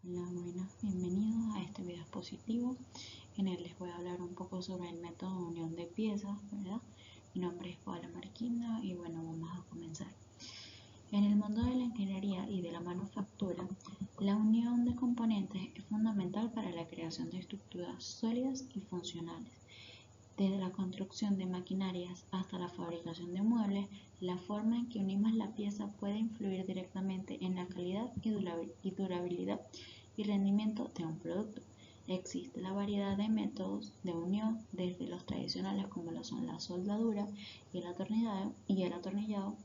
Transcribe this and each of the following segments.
Hola, buenas, bienvenidos a este video expositivo en el les voy a hablar un poco sobre el método de unión de piezas, ¿verdad? Mi nombre es Paola Marquina y bueno, vamos a comenzar. En el mundo de la ingeniería y de la manufactura, la unión de componentes es fundamental para la creación de estructuras sólidas y funcionales. Desde la construcción de maquinarias hasta la fabricación de muebles, la forma en que unimos la pieza puede influir directamente en la calidad y durabilidad y rendimiento de un producto. Existe la variedad de métodos de unión, desde los tradicionales como lo son la soldadura y el atornillado,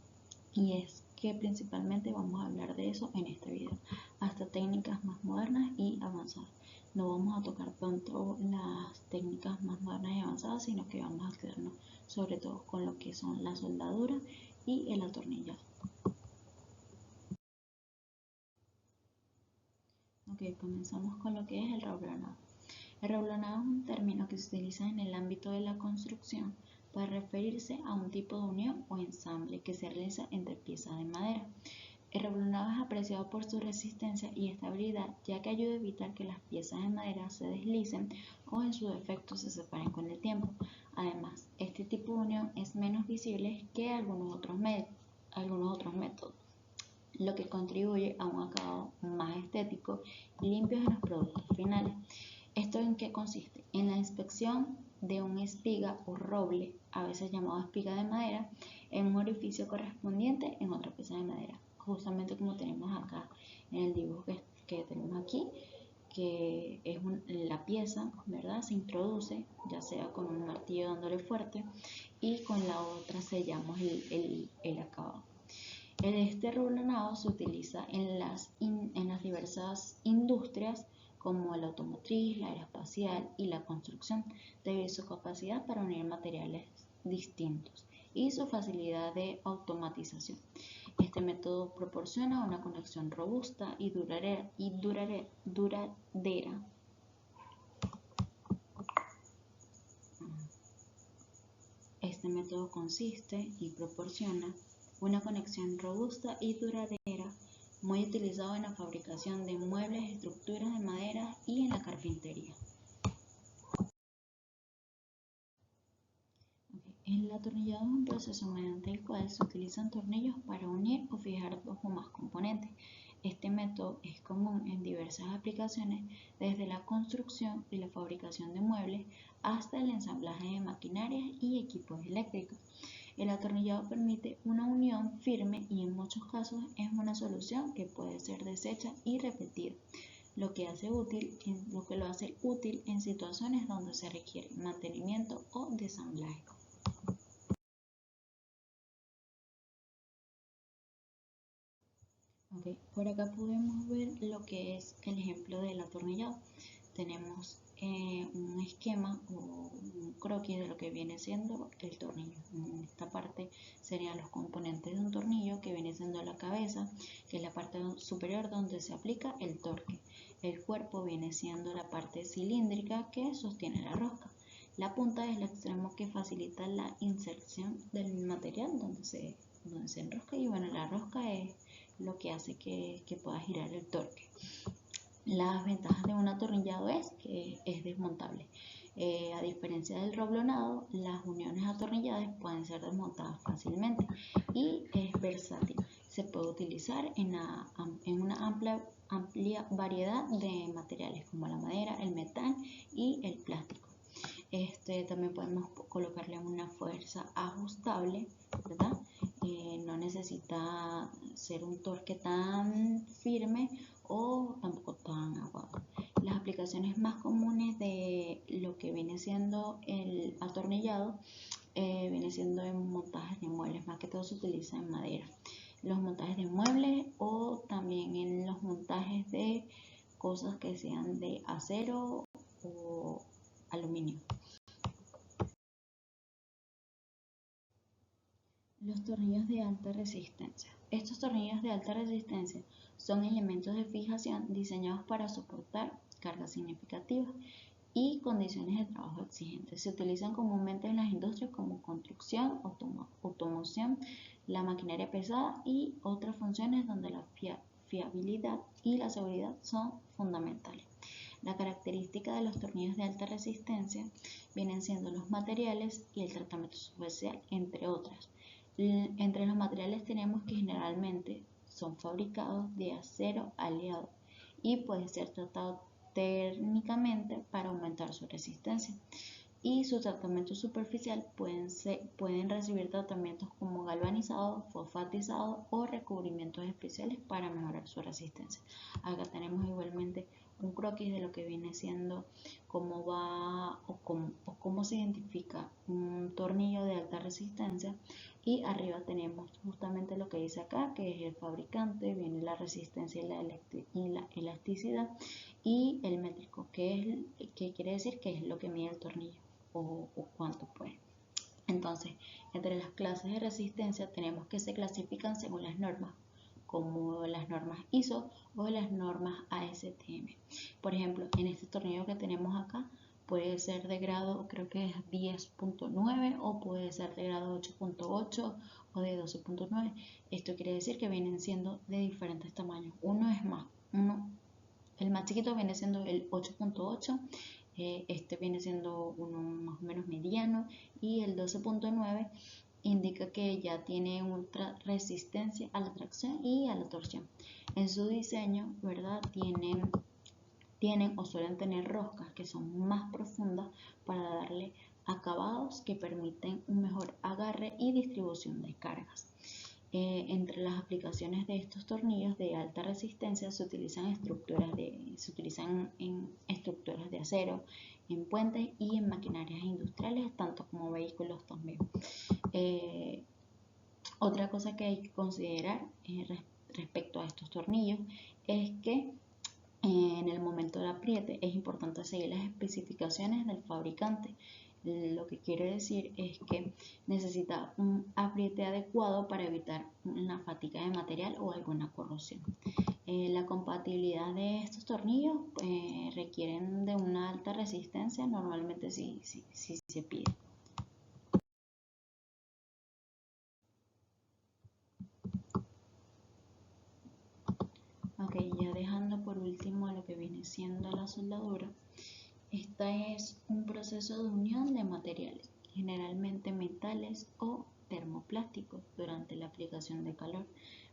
y es que principalmente vamos a hablar de eso en este video, hasta técnicas más modernas y avanzadas. No vamos a tocar tanto las técnicas más modernas y avanzadas, sino que vamos a quedarnos sobre todo con lo que son la soldadura y el atornillado. Ok, comenzamos con lo que es el reblonado. El reblonado es un término que se utiliza en el ámbito de la construcción para referirse a un tipo de unión o ensamble que se realiza entre piezas de madera. El reblonado es apreciado por su resistencia y estabilidad, ya que ayuda a evitar que las piezas de madera se deslicen o en su defecto se separen con el tiempo. Además, este tipo de unión es menos visible que algunos otros métodos, lo que contribuye a un acabado más estético y limpio en los productos finales. ¿Esto en qué consiste? En la inspección de una espiga o roble, a veces llamado espiga de madera, en un orificio correspondiente en otra pieza de madera, justamente como tenemos acá en el dibujo que tenemos aquí, que es la pieza, ¿verdad? Se introduce, ya sea con un martillo dándole fuerte, y con la otra sellamos el acabado. Este reblonado se utiliza en las diversas industrias como la automotriz, la aeroespacial y la construcción, debido a su capacidad para unir materiales distintos y su facilidad de automatización. Este método proporciona una conexión robusta y duradera. Este método consiste y proporciona una conexión robusta y duradera, muy utilizado en la fabricación de muebles, estructuras de madera y en la carpintería. El atornillado es un proceso mediante el cual se utilizan tornillos para unir o fijar dos o más componentes. Este método es común en diversas aplicaciones, desde la construcción y la fabricación de muebles hasta el ensamblaje de maquinarias y equipos eléctricos. El atornillado permite una unión firme y en muchos casos es una solución que puede ser deshecha y repetida, lo que lo hace útil en situaciones donde se requiere mantenimiento o desamblaje. Okay. Por acá podemos ver lo que es el ejemplo del atornillado. Tenemos un esquema o un croquis de lo que viene siendo el tornillo. En esta parte serían los componentes de un tornillo, que viene siendo la cabeza, que es la parte superior donde se aplica el torque. El cuerpo viene siendo la parte cilíndrica que sostiene la rosca. La punta es el extremo que facilita la inserción del material donde se enrosca, y bueno, la rosca es lo que hace que pueda girar el torque. Las ventajas de un atornillado es que es desmontable. A diferencia del reblonado, las uniones atornilladas pueden ser desmontadas fácilmente y es versátil. Se puede utilizar en una amplia variedad de materiales como la madera, el metal y el plástico. También podemos colocarle una fuerza ajustable, ¿verdad? No necesita ser un torque tan firme o tampoco tan aguado. Las aplicaciones más comunes de lo que viene siendo el atornillado viene siendo en montajes de muebles, más que todo se utiliza en madera. Los montajes de muebles o también en los montajes de cosas que sean de acero o aluminio. Los tornillos de alta resistencia. Estos tornillos de alta resistencia son elementos de fijación diseñados para soportar cargas significativas y condiciones de trabajo exigentes. Se utilizan comúnmente en las industrias como construcción, automoción, la maquinaria pesada y otras funciones donde la fiabilidad y la seguridad son fundamentales. La característica de los tornillos de alta resistencia vienen siendo los materiales y el tratamiento superficial, entre otras. Entre los materiales tenemos que generalmente son fabricados de acero aleado y puede ser tratado térmicamente para aumentar su resistencia. Y su tratamiento superficial pueden recibir tratamientos como galvanizado, fosfatizado o recubrimientos especiales para mejorar su resistencia. Acá tenemos igualmente un croquis de lo que viene siendo cómo va o cómo se identifica un tornillo de alta resistencia, y arriba tenemos justamente lo que dice acá, que es el fabricante, viene la resistencia y la elasticidad, y el métrico, que quiere decir que es lo que mide el tornillo o cuánto puede. Entonces, entre las clases de resistencia tenemos que se clasifican según las normas, como las normas ISO o las normas ASTM. Por ejemplo, en este tornillo que tenemos acá puede ser de grado, creo que es 10.9, o puede ser de grado 8.8 o de 12.9. Esto quiere decir que vienen siendo de diferentes tamaños. El más chiquito viene siendo el 8.8, este viene siendo uno más o menos mediano, y el 12.9 indica que ya tiene ultra resistencia a la tracción y a la torsión. En su diseño, ¿verdad? Tienen o suelen tener roscas que son más profundas para darle acabados que permiten un mejor agarre y distribución de cargas. Entre las aplicaciones de estos tornillos de alta resistencia se utilizan en estructuras de acero, en puentes y en maquinarias industriales, tanto como vehículos también. Otra cosa que hay que considerar respecto a estos tornillos es que en el momento del apriete es importante seguir las especificaciones del fabricante. Lo que quiere decir es que necesita un apriete adecuado para evitar una fatiga de material o alguna corrosión. La compatibilidad de estos tornillos requieren de una alta resistencia, normalmente sí se pide. Ok, ya dejando por último lo que viene siendo la soldadura. Esta es un proceso de unión de materiales, generalmente metales o termoplásticos, durante la aplicación de calor,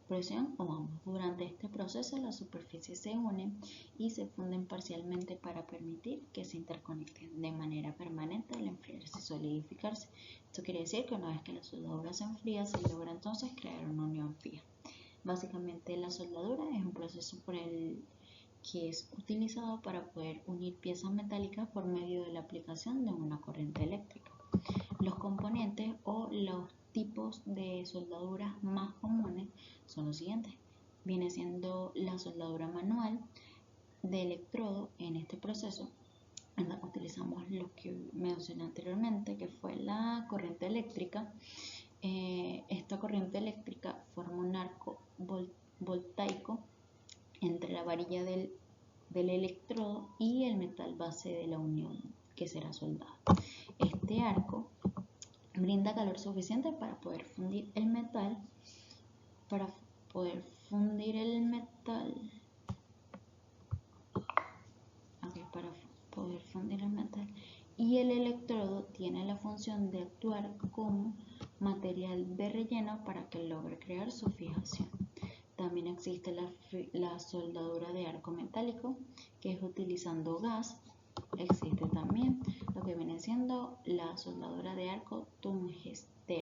presión o ambos. Durante este proceso las superficies se unen y se funden parcialmente para permitir que se interconecten de manera permanente al enfriarse y solidificarse. Esto quiere decir que una vez que la soldadura se enfría, se logra entonces crear una unión fija. Básicamente la soldadura es un proceso que es utilizado para poder unir piezas metálicas por medio de la aplicación de una corriente eléctrica. Los componentes o los tipos de soldaduras más comunes son los siguientes. Viene siendo la soldadura manual de electrodo. En este proceso utilizamos lo que mencioné anteriormente, que fue la corriente eléctrica. Esta corriente eléctrica forma un arco voltaico entre la varilla del electrodo y el metal base de la unión que será soldado. Este arco brinda calor suficiente para poder fundir el metal, y el electrodo tiene la función de actuar como material de relleno para que logre crear su fijación. También existe la soldadura de arco metálico, que es utilizando gas. Existe también lo que viene siendo la soldadura de arco tungsteno.